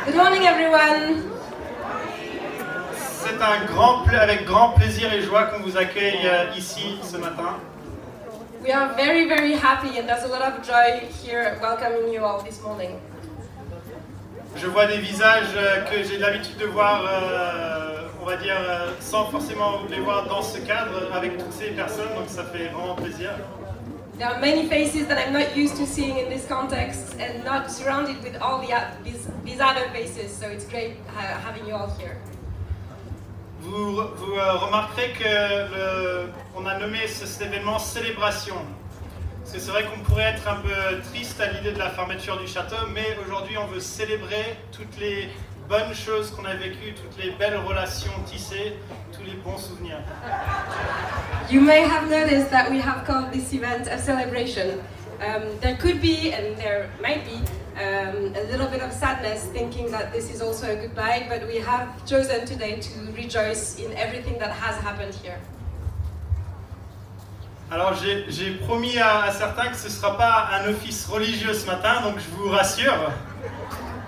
Good morning, everyone. C'est avec grand plaisir et joie qu'on vous accueille ici ce matin. We are very, very happy and there's a lot of joy here welcoming you all this morning. Je vois des visages que j'ai l'habitude de voir, on va dire, sans forcément les voir dans ce cadre avec toutes ces personnes, donc ça fait vraiment plaisir. There are many faces that I'm not used to seeing in this context and not surrounded with all these other faces, so it's great having you all here. Vous remarquerez que on a nommé cet événement célébration. Parce que c'est vrai qu'on pourrait être un peu triste à l'idée de la fermeture du château, mais aujourd'hui on veut célébrer toutes les bonnes choses qu'on a vécues, toutes les belles relations tissées, tous les bons souvenirs. You may have noticed that we have called this event a celebration. There could be, and there might be, a little bit of sadness thinking that this is also a goodbye, but we have chosen today to rejoice in everything that has happened here. Alors j'ai promis à certains que ce ne sera pas un office religieux ce matin, donc je vous rassure.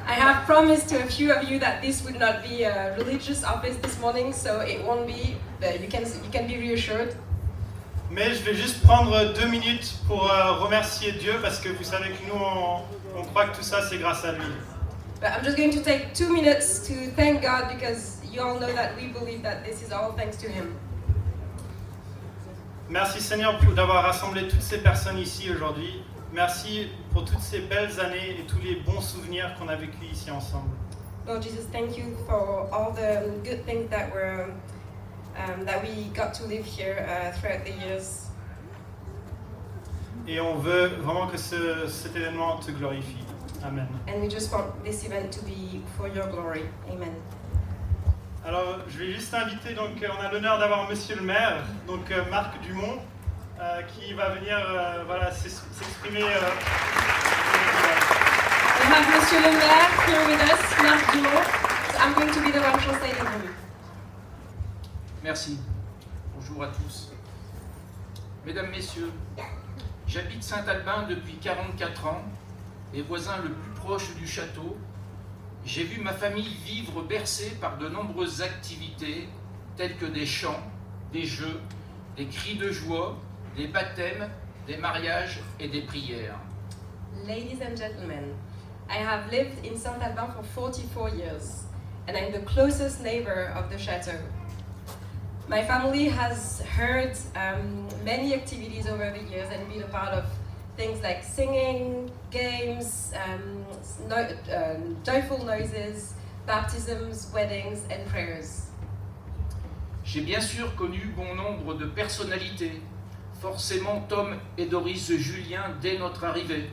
I have promised to a few of you that this would not be a religious office this morning, so it won't be, you can be reassured. Mais je vais juste prendre 2 minutes pour remercier Dieu, parce que vous savez que nous, on croit que tout ça, c'est grâce à lui. But I'm just going to take 2 minutes to thank God, because you all know that we believe that this is all thanks to Him. Merci Seigneur d'avoir rassemblé toutes ces personnes ici aujourd'hui. Merci pour toutes ces belles années et tous les bons souvenirs qu'on a vécus ici ensemble. Lord Jesus, thank you for all the good things that we got to live here throughout the years. Et on veut vraiment que cet événement te glorifie. Amen. And we just want this event to be for your glory. Amen. Alors, je vais juste inviter, donc on a l'honneur d'avoir Monsieur le maire, donc Marc Dumont, qui va venir s'exprimer. We have Monsieur le maire here with us, Marc Dumont. So I'm going to be the one translating him. Merci. Bonjour à tous. Mesdames, Messieurs, j'habite Saint-Albin depuis 44 ans et voisin le plus proche du château. J'ai vu ma famille vivre bercée par de nombreuses activités telles que des chants, des jeux, des cris de joie, des baptêmes, des mariages et des prières. Ladies and gentlemen, I have lived in Saint-Albin for 44 years and I'm the closest neighbor of the chateau. My family has heard many activities over the years and been a part of things like singing, games, joyful noises, baptisms, weddings and prayers. J'ai bien sûr connu bon nombre de personnalités, forcément Tom et Doris Julien dès notre arrivée,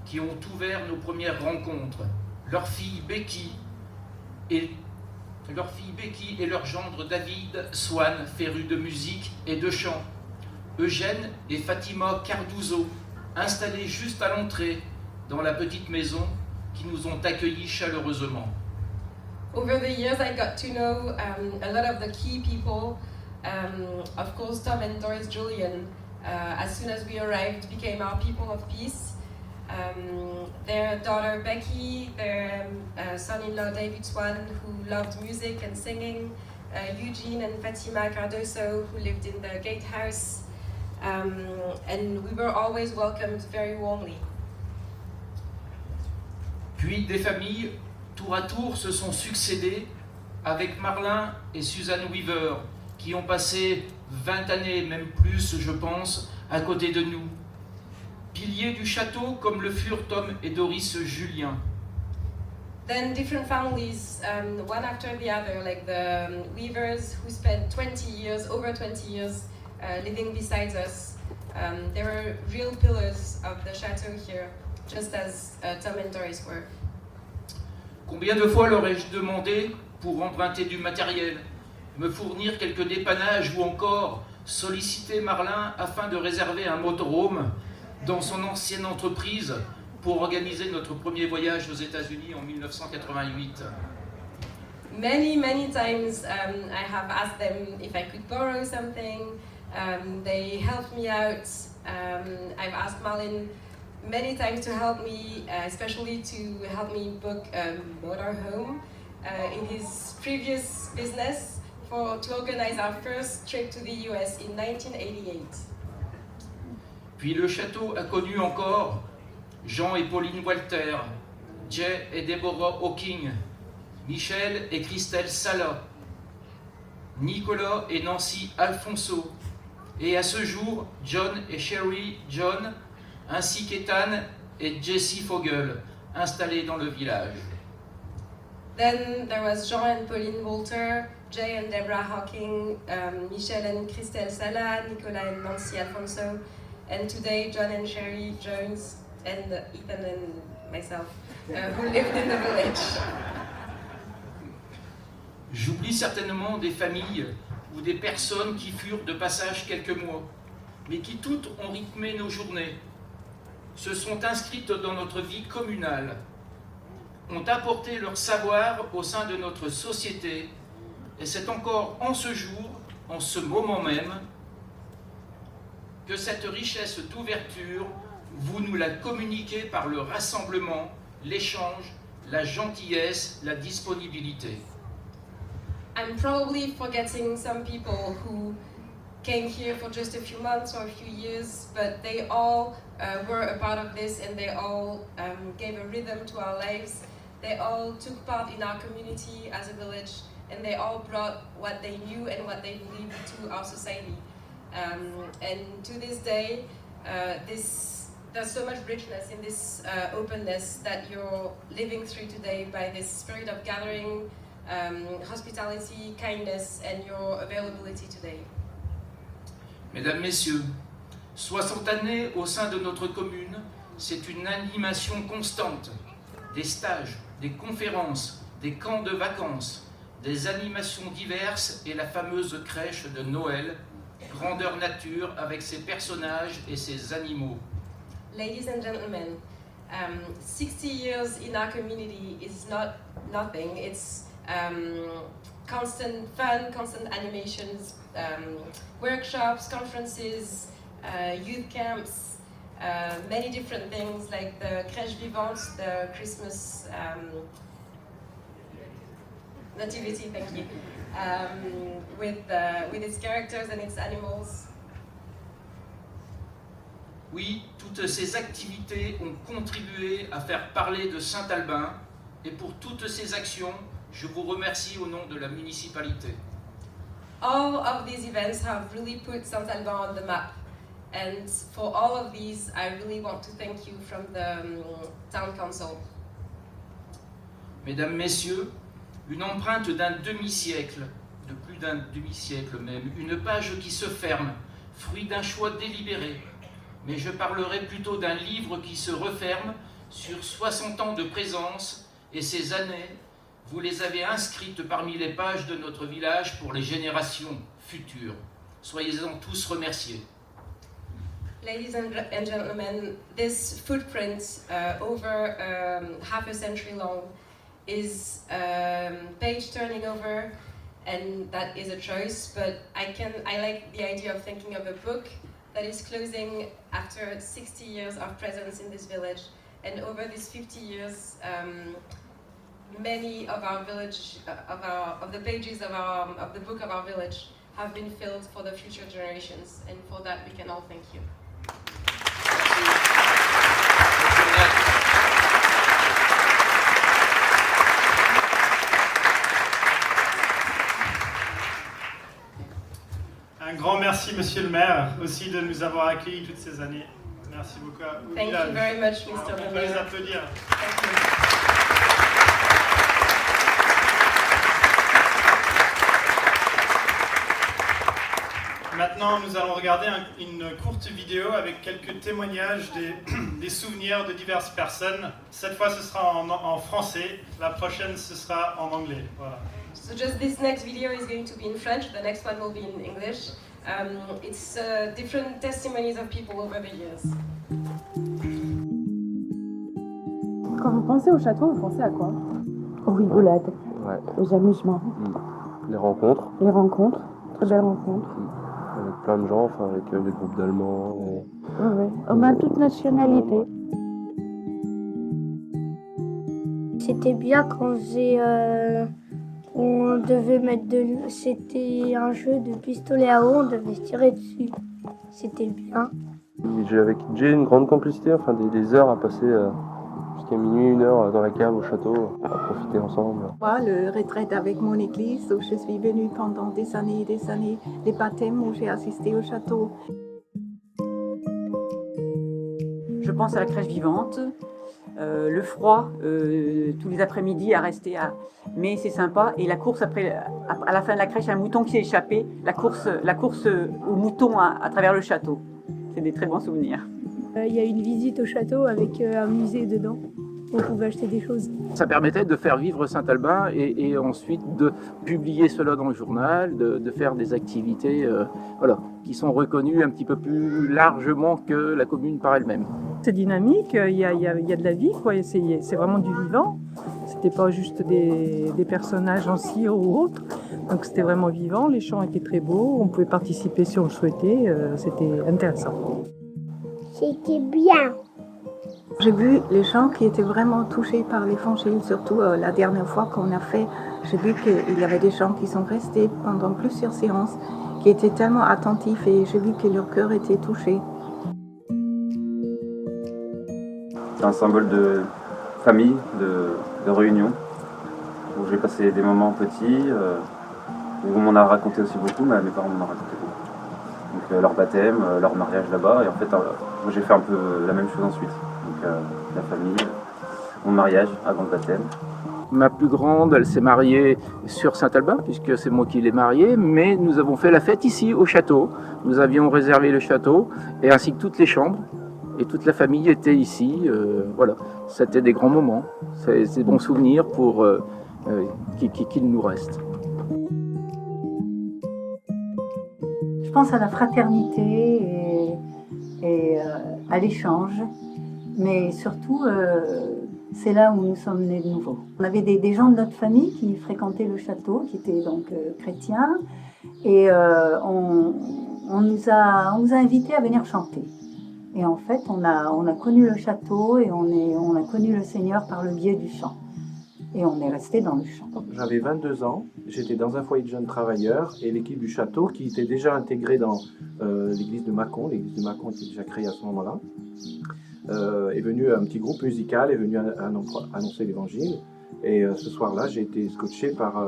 qui ont ouvert nos premières rencontres. Leur fille Becky et leur gendre David Swan, férus de musique et de chant. Eugène et Fatima Cardozo, installés juste à l'entrée dans la petite maison qui nous ont accueillis chaleureusement. Over the years I got to know a lot of the key people, of course Tom and Doris Julian, as soon as we arrived, became our people of peace. Their daughter Becky, their son-in-law David Swan, who loved music and singing, Eugene and Fatima Cardoso, who lived in the gatehouse, and we were always welcomed very warmly. Puis des familles, tour à tour, se sont succédées avec Marlin et Suzanne Weaver, qui ont passé 20 années, même plus, je pense, à côté de nous. Piliers du château comme le furent Tom et Doris Julien. Then different families, one after the other, like the Weavers, who spent 20 years, over 20 years, living beside us. They were real pillars of the chateau here, just as Tom and Doris were. Combien de fois leur ai-je demandé pour emprunter du matériel, me fournir quelques dépannages ou encore solliciter Marlin afin de réserver un motorhome dans son ancienne entreprise pour organiser notre premier voyage aux États-Unis en 1988. Many times I have asked them if I could borrow something. They helped me out. I've asked Marlin many times to help me, especially to help me book a motorhome in his previous business to organize our first trip to the US in 1988. Puis le château a connu encore Jean et Pauline Walter, Jay et Deborah Hawking, Michel et Christelle Sala, Nicolas et Nancy Alfonso, et à ce jour, John et Sherry John, ainsi qu'Ethan et Jessie Fogel, installés dans le village. Then there was Jean and Pauline Walter, Jay and Deborah Hawking, Michel and Christelle Sala, Nicolas and Nancy Alfonso, and today John and Sherry Jones, and Ethan and myself, who lived in the village. J'oublie certainement des familles ou des personnes qui furent de passage quelques mois, mais qui toutes ont rythmé nos journées, se sont inscrites dans notre vie communale, ont apporté leur savoir au sein de notre société, et c'est encore en ce jour, en ce moment même, que cette richesse d'ouverture, vous nous la communiquez par le rassemblement, l'échange, la gentillesse, la disponibilité. I'm probably forgetting some people who came here for just a few months or a few years, but they all were a part of this, and they all gave a rhythm to our lives. They all took part in our community as a village, and they all brought what they knew and what they believed to our society. And to this day, there's so much richness in this openness that you're living through today by this spirit of gathering, hospitality, kindness, and your availability today. Mesdames, Messieurs, 60 années au sein de notre commune, c'est une animation constante, des stages, des conférences, des camps de vacances, des animations diverses et la fameuse crèche de Noël, grandeur nature avec ses personnages et ses animaux. Ladies and gentlemen, 60 years in our community is not nothing. It's constant fun, constant animations, workshops, conferences, youth camps, many different things like the Crèche Vivante, the Christmas nativity, thank you, with its characters and its animals. Oui, toutes ces activités ont contribué à faire parler de Saint-Albin, et pour toutes ces actions, je vous remercie au nom de la municipalité. All of these events have really put Saint-Albin on the map, and for all of these, I really want to thank you from the town council. Mesdames, Messieurs, une empreinte d'un demi-siècle, de plus d'un demi-siècle même, une page qui se ferme, fruit d'un choix délibéré. Mais je parlerai plutôt d'un livre qui se referme sur 60 ans de présence, et ces années, vous les avez inscrites parmi les pages de notre village pour les générations futures. Soyez-en tous remerciés. Ladies and gentlemen, this footprint over half a century long is page turning over, and that is a choice, but I like the idea of thinking of a book that is closing after 60 years of presence in this village. And over these 50 years, many of our village, of the pages of the book of our village have been filled for the future generations, and for that we can all thank you. Un grand merci, Monsieur le maire, aussi de nous avoir accueillis toutes ces années. Merci beaucoup. Thank you very much, Mr. On peut Mayor. les applaudir. Thank you. Maintenant, nous allons regarder une courte vidéo avec quelques témoignages des souvenirs de diverses personnes. Cette fois, ce sera en français. La prochaine, ce sera en anglais. Voilà. So just this next video is going to be in French, the next one will be in English. It's different testimonies of people over the years. Quand vous pensez au château, vous pensez à quoi? Aux rigolades, Ouais. aux amusements, Les rencontres, les rencontres, très belles rencontres. avec plein de gens, enfin avec des groupes d'Allemands. Oui, oui. Au moins toute nationalité. C'était bien quand on devait mettre c'était un jeu de pistolet à eau, on devait se tirer dessus. C'était bien. J'ai avec Jay une grande complicité, enfin des heures à passer jusqu'à minuit, 1h dans la cave au château, à profiter ensemble. Moi, le retraite avec mon église où je suis venue pendant des années et des années, les baptêmes où j'ai assisté au château. Je pense à la crèche vivante, le froid, tous les après-midi à rester à... Mais c'est sympa. Et la course après, à la fin de la crèche, un mouton qui s'est échappé, la course au mouton à travers le château. C'est des très bons souvenirs. Il y a une visite au château avec un musée dedans. On pouvait acheter des choses. Ça permettait de faire vivre Saint-Albin et ensuite de publier cela dans le journal, de faire des activités qui sont reconnues un petit peu plus largement que la commune par elle-même. C'est dynamique, il y a de la vie, quoi. C'est vraiment du vivant. C'était pas juste des personnages en cire ou autres. Donc c'était vraiment vivant, les chants étaient très beaux, on pouvait participer si on le souhaitait, c'était intéressant. C'était bien. J'ai vu les gens qui étaient vraiment touchés par l'évangile, surtout la dernière fois qu'on a fait. J'ai vu qu'il y avait des gens qui sont restés pendant plusieurs séances, qui étaient tellement attentifs et j'ai vu que leur cœur était touché. C'est un symbole de famille, de réunion, où j'ai passé des moments petits, où on m'en a raconté aussi beaucoup, mais mes parents m'en ont raconté beaucoup. Donc leur baptême, leur mariage là-bas, et en fait moi j'ai fait un peu la même chose ensuite. Donc la famille, mon mariage avant le baptême. Ma plus grande, elle s'est mariée sur Saint-Albin, puisque c'est moi qui l'ai mariée, mais nous avons fait la fête ici au château. Nous avions réservé le château, et ainsi que toutes les chambres. Et toute la famille était ici, voilà. C'était des grands moments, c'est des bons souvenirs pour qu'il nous reste. Je pense à la fraternité et à l'échange, mais surtout, c'est là où nous sommes nés de nouveau. On avait des gens de notre famille qui fréquentaient le château, qui étaient donc chrétiens, et on nous a invités à venir chanter. Et en fait, on a connu le château et on a connu le Seigneur par le biais du chant. Et on est resté dans le chant. J'avais 22 ans, j'étais dans un foyer de jeunes travailleurs et l'équipe du château, qui était déjà intégrée dans l'église de Mâcon, l'église de Mâcon était déjà créée à ce moment-là, est venu un petit groupe musical, est venu annoncer l'évangile. Et ce soir-là, j'ai été scotché par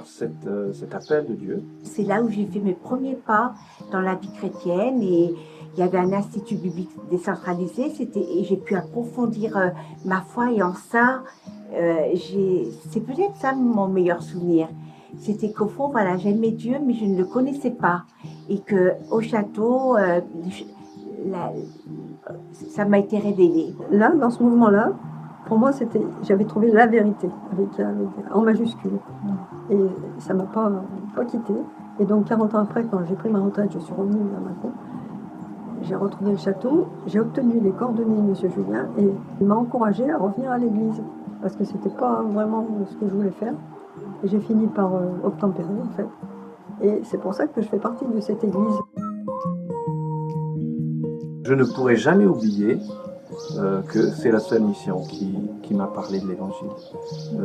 cet appel de Dieu. C'est là où j'ai fait mes premiers pas dans la vie chrétienne et il y avait un institut biblique décentralisé et j'ai pu approfondir ma foi et en ça, c'est peut-être ça mon meilleur souvenir. C'était qu'au fond, voilà, j'aimais Dieu mais je ne le connaissais pas et qu'au château, ça m'a été révélé. Là, dans ce mouvement-là, pour moi, j'avais trouvé la vérité, en majuscule. Et ça ne m'a pas quitté. Et donc, 40 ans après, quand j'ai pris ma retraite, je suis revenue à Mâcon. J'ai retrouvé le château, j'ai obtenu les coordonnées de M. Julien et il m'a encouragée à revenir à l'église. Parce que ce n'était pas vraiment ce que je voulais faire. Et j'ai fini par obtempérer, en fait. Et c'est pour ça que je fais partie de cette église. Je ne pourrai jamais oublier que c'est la seule mission qui m'a parlé de l'évangile.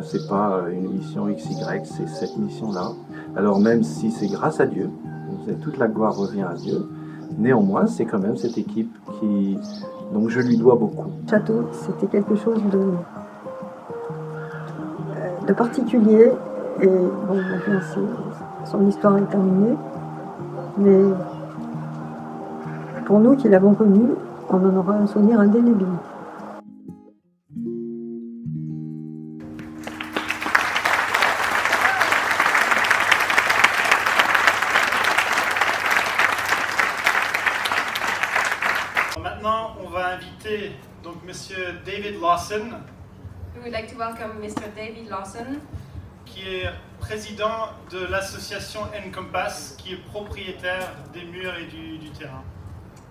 C'est pas une mission XY, c'est cette mission-là. Alors même si c'est grâce à Dieu, toute la gloire revient à Dieu, néanmoins c'est quand même cette équipe donc je lui dois beaucoup. Le château, c'était quelque chose de particulier et bon, maintenant son histoire est terminée, mais pour nous qui l'avons connu, on en aura un souvenir indélébile. Maintenant, on va inviter donc Monsieur David Lawson. We would like to welcome Mr. David Lawson, qui est président de l'association Encompass, qui est propriétaire des murs et du terrain.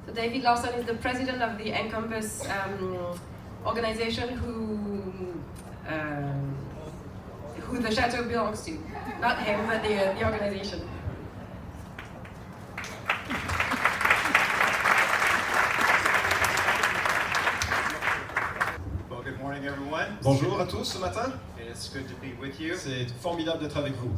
So David Lawson is the president of the Encompass organization who the chateau belongs to. Not him, but the organization. Well, good morning, everyone. Bonjour à tous ce matin. It's good to be with you. C'est formidable d'être avec vous.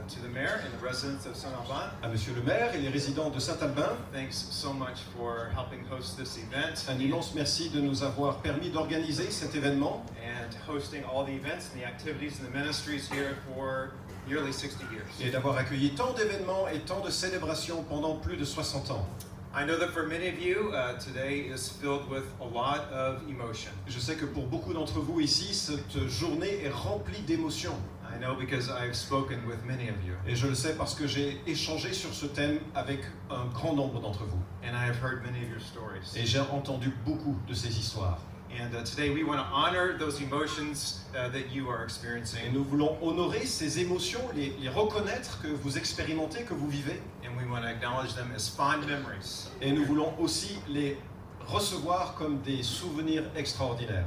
To the mayor and the residents of Saint-Alban. À Monsieur le maire et les résidents de Saint-Albin. Thanks so much for helping host this event. Un immense merci de nous avoir permis d'organiser cet événement. And hosting all the events and the activities and the ministries here for nearly 60 years. Et d'avoir accueilli tant d'événements et tant de célébrations pendant plus de 60 ans. I know that for many of you, today is filled with a lot of emotion. Je sais que pour beaucoup d'entre vous ici, cette journée est remplie d'émotions. I know because I've spoken with many of you. Et je le sais parce que j'ai échangé sur ce thème avec un grand nombre d'entre vous. And I have heard many of your stories. Et j'ai entendu beaucoup de ces histoires. And today we want to honor those emotions that you are experiencing. Et nous voulons honorer ces émotions, les reconnaître que vous expérimentez, que vous vivez. And we want to acknowledge them as fond memories. Et nous voulons aussi les recevoir comme des souvenirs extraordinaires.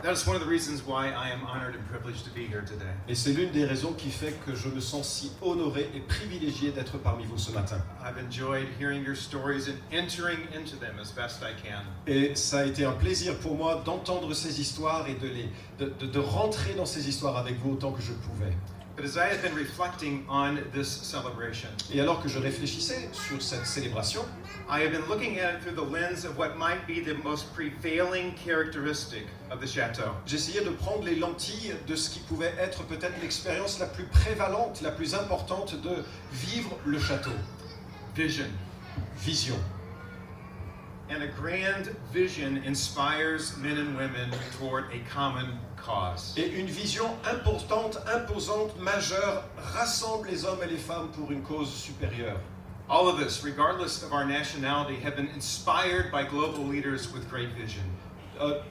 That is one of the reasons why I am honored and privileged to be here today. Et c'est l'une des raisons qui fait que je me sens si honoré et privilégié d'être parmi vous ce matin. I've enjoyed hearing your stories and entering into them as best I can. Et ça a été un plaisir pour moi d'entendre ces histoires et de rentrer dans ces histoires avec vous autant que je pouvais. But as I have been reflecting on this celebration, et alors que je réfléchissais sur cette célébration, I have been looking at it through the lens of what might be the most prevailing characteristic of the château. J'essayais de prendre les lentilles de ce qui pouvait être peut-être l'expérience la plus prévalente, la plus importante de vivre le château. Vision. Vision. And a grand vision inspires men and women toward a common cause. Et une vision importante, imposante, majeure, rassemble les hommes et les femmes pour une cause supérieure. All of us, regardless of our nationality, have been inspired by global leaders with great vision.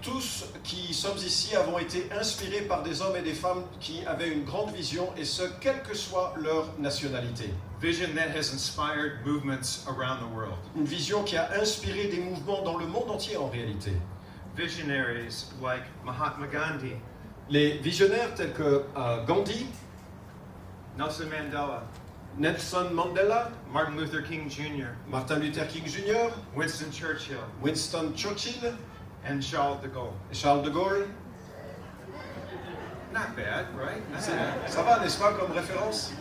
Tous qui sommes ici avons été inspirés par des hommes et des femmes qui avaient une grande vision, et ce, quelle que soit leur nationalité. Vision that has inspired movements around the world. Une vision qui a inspiré des mouvements dans le monde entier en réalité. Visionaries like Mahatma Gandhi. Les visionnaires tels que Gandhi, Nelson Mandela, Nelson Mandela, Martin Luther King Jr., Martin Luther King Jr., Winston Churchill, Winston Churchill, and Charles de Gaulle. Charles de Gaulle. Not bad, right? Not bad. Ça va, n'est-ce pas, comme référence?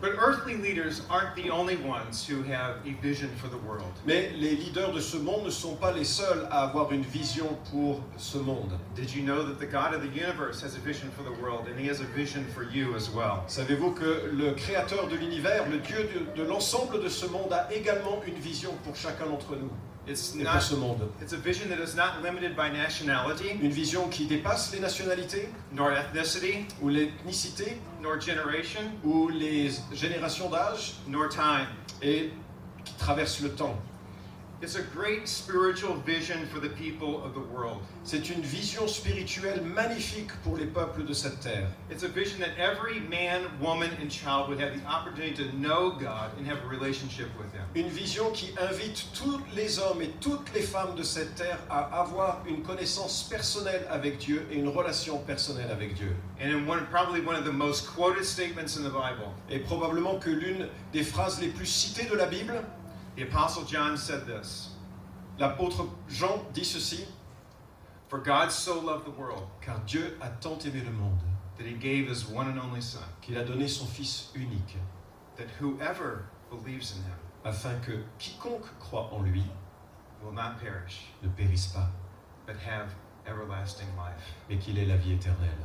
But earthly leaders aren't the only ones who have a vision for the world. Mais les leaders de ce monde ne sont pas les seuls à avoir une vision pour ce monde. Did you know that the God of the universe has a vision for the world, and He has a vision for you as well? Savez-vous que le créateur de l'univers, le Dieu de l'ensemble de ce monde, a également une vision pour chacun d'entre nous? It's et pour ce monde. It's a vision that is not limited by nationality. Une vision qui dépasse les nationalités, nor ethnicity, ou l'ethnicité, nor generation, ou les générations d'âge, nor time, et qui traverse le temps. It's a great spiritual vision for the people of the world. C'est une vision spirituelle magnifique pour les peuples de cette terre. It's a vision that every man, woman, and child would have the opportunity to know God and have a relationship with Him. Une vision qui invite tous les hommes et toutes les femmes de cette terre à avoir une connaissance personnelle avec Dieu et une relation personnelle avec Dieu. And in probably one of the most quoted statements in the Bible. Et probablement que l'une des phrases les plus citées de la Bible, the Apostle John said this. L'apôtre Jean dit ceci. For God so loved the world, car Dieu a tant aimé le monde, that He gave His one and only Son, qu'il a donné son Fils unique, that whoever believes in Him, afin que quiconque croit en lui, will not perish, ne périsse pas, but have everlasting life. Mais qu'il ait la vie éternelle.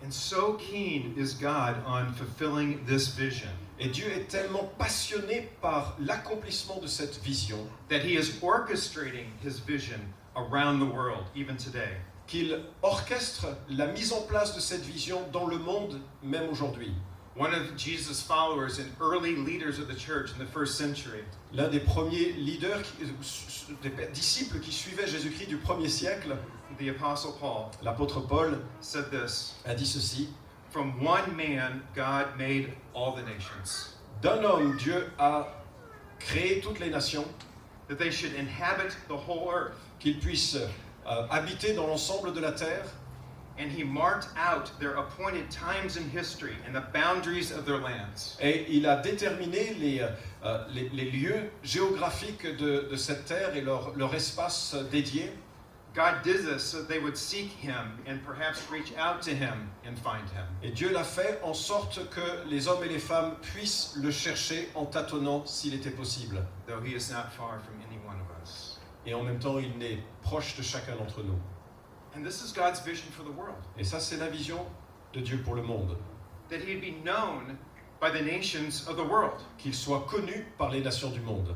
And so keen is God on fulfilling this vision. Et Dieu est tellement passionné par l'accomplissement de cette vision that He is orchestrating His vision around the world, even today. Qu'il orchestre la mise en place de cette vision dans le monde, même aujourd'hui. One of Jesus' followers and early leaders of the church in the first century. L'un des premiers leaders, des disciples qui suivaient Jésus-Christ du 1er siècle, the Apostle Paul, l'apôtre Paul, said this. A dit ceci. From one man, God made all the nations. D'un homme, Dieu a créé toutes les nations. That they should inhabit the whole earth. Qu'ils puissent habiter dans l'ensemble de la terre. and he marked out their appointed times in history and the boundaries of their lands. Et il a déterminé les lieux géographiques de cette terre et leur espace dédié. God did this so that they would seek him and perhaps reach out to him and find him. Et Dieu l'a fait en sorte que les hommes et les femmes puissent le chercher en tâtonnant s'il était possible. Though he is not far from any one of us. Et en même temps, il est proche de chacun d'entre nous. And this is God's vision for the world. Et ça, c'est la vision de Dieu pour le monde. That he'd be known by the nations of the world. Qu'il soit connu par les nations du monde.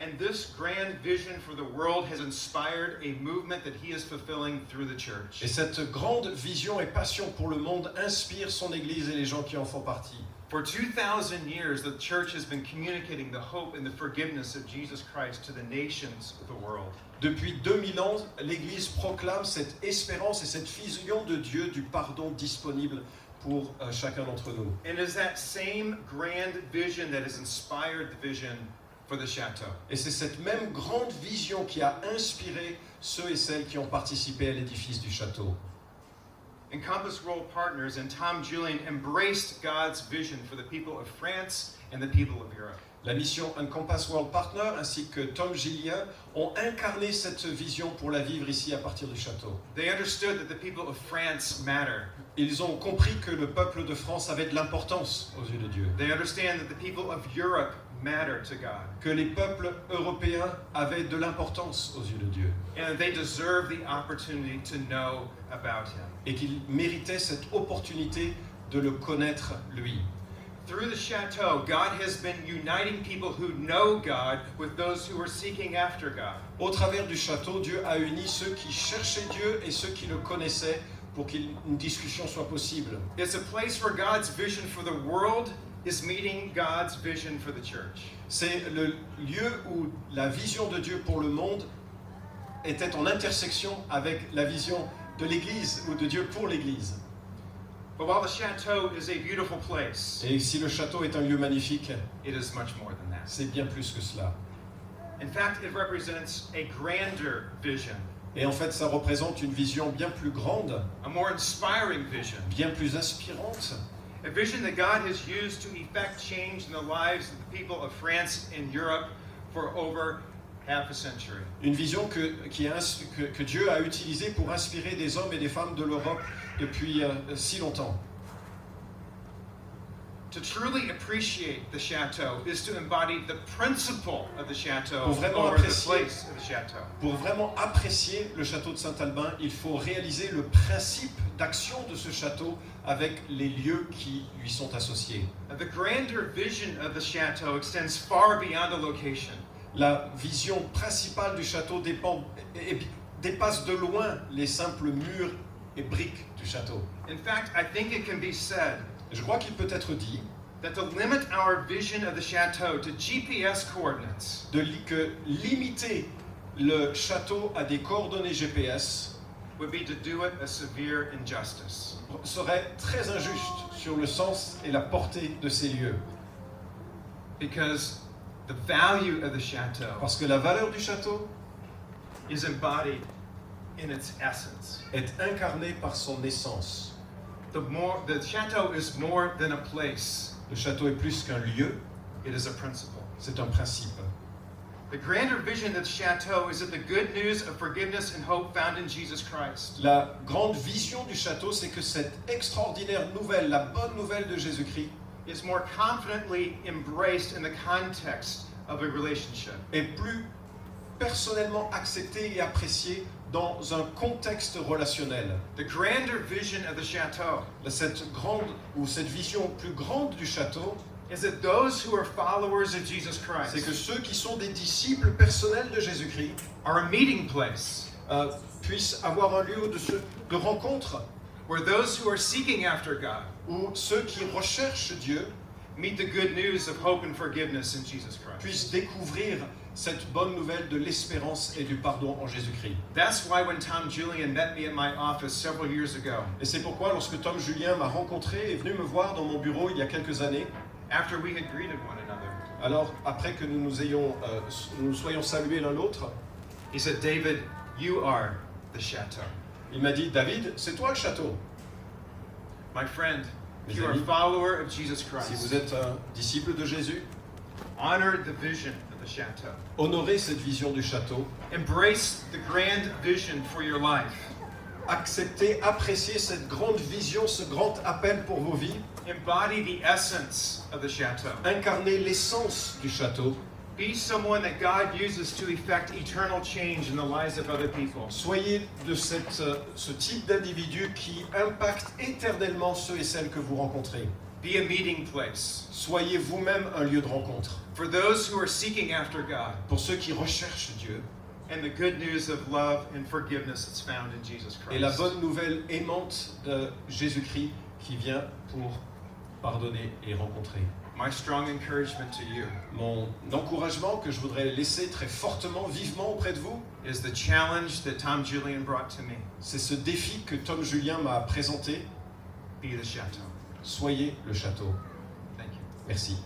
And this grand vision for the world has inspired a movement that he is fulfilling through the church. Et cette grande vision et passion pour le monde inspire son Église et les gens qui en font partie. For 2,000 years, the church has been communicating the hope and the forgiveness of Jesus Christ to the nations of the world. Depuis 2000 ans, l'Église proclame cette espérance et cette vision de Dieu du pardon disponible pour chacun d'entre nous. And it is that same grand vision that has inspired the vision for the château. Et c'est cette même grande vision qui a inspiré ceux et celles qui ont participé à l'édifice du château. And Compass World Partners and Tom Julian embraced God's vision for the people of France and the people of Europe. La mission Compass World Partner ainsi que Tom Gillian ont incarné cette vision pour la vivre ici à partir du château. They understood that the people of France matter. Ils ont compris que le peuple de France avait de l'importance aux yeux de Dieu. They understand that the people of Europe matter to God. Que les peuples européens avaient de l'importance aux yeux de Dieu. And they deserve the opportunity to know about him. Et qu'ils méritaient cette opportunité de le connaître lui. Through the chateau, God has been uniting people who know God with those who are seeking after God. Au travers du château, Dieu a uni ceux qui cherchaient Dieu et ceux qui le connaissaient pour qu'une discussion soit possible. It's a place where God's vision for the world is meeting God's vision for the church. C'est le lieu où la vision de Dieu pour le monde était en intersection avec la vision de l'Église ou de Dieu pour l'Église. But while the chateau is a beautiful place, et si le château est un lieu magnifique, it is much more than that. C'est bien plus que cela. In fact, it represents a grander vision. Et en fait, ça représente une vision bien plus grande, a more inspiring vision. Bien plus inspirante. A vision that God has used to effect change in the lives of the people of France and Europe for over half a century. Une vision que Dieu a utilisée pour inspirer des hommes et des femmes de l'Europe depuis si longtemps. To truly appreciate the chateau is to embody the principle of the chateau over the place of the chateau. Pour vraiment apprécier le château de Saint-Albin, il faut réaliser le principe d'action de ce château avec les lieux qui lui sont associés. The grander vision of the chateau extends far beyond the location. La vision principale du château dépasse de loin les simples murs et briques du château. In fact, I think it can be said Je crois qu'il peut être dit that to limit our vision of the chateau to GPS coordinates, que limiter le château à des coordonnées GPS would be to do it a severe injustice. Serait très injuste sur le sens et la portée de ces lieux. Because the value of the chateau Parce que la valeur du château is embodied in its essence. Est incarnée par son essence. The chateau is more than a place. Le château est plus qu'un lieu. It is a principle. C'est un principe. The grander vision of the chateau is that the good news of forgiveness and hope found in Jesus Christ. La grande vision du château, c'est que cette extraordinaire nouvelle, la bonne nouvelle de Jésus-Christ, is more confidently embraced in the context of a relationship. Est plus personnellement acceptée et appréciée dans un contexte relationnel. The grander vision of the chateau, cette vision plus grande du château, is that those who are followers of Jesus Christ, c'est que ceux qui sont des disciples personnels de Jésus-Christ, are a meeting place, puissent avoir un lieu de rencontre, where those who are seeking after God, où ceux qui recherchent Dieu, meet the good news of hope and forgiveness in Jesus Christ. Puissent découvrir cette bonne nouvelle de l'espérance et du pardon en Jésus-Christ. That's why when Tom Julian met me at my office several years ago, et c'est pourquoi lorsque Tom Julien m'a rencontré et est venu me voir dans mon bureau il y a quelques années, after we had greeted one another, alors après que nous soyons salués l'un l'autre, he said, David, you are the chateau. Il m'a dit, David, c'est toi le château. My friend, Mes if you are a amis, follower of Jesus si Christ, vous êtes un disciple de Jésus, honor the vision of the chateau. honorez cette vision du château. Embrace the grand vision for your life. Acceptez, appréciez cette grande vision, ce grand appel pour vos vies. Embody the essence of the chateau. Incarnez l'essence du château. Be someone that God uses to effect eternal change in the lives of other people. Soyez de ce type d'individu qui impacte éternellement ceux et celles que vous rencontrez. Be a meeting place. Soyez vous-même un lieu de rencontre. For those who are seeking after God. Pour ceux qui recherchent Dieu. And the good news of love and forgiveness that's found in Jesus Christ. Et la bonne nouvelle aimante de Jésus-Christ qui vient pour pardonner et rencontrer. My strong encouragement to you Mon encouragement que je voudrais laisser très fortement, vivement auprès de vous, is the challenge that Tom Julian brought to me. c'est ce défi que Tom Julien m'a présenté. Be the chateau. Soyez le château. Thank you. Merci.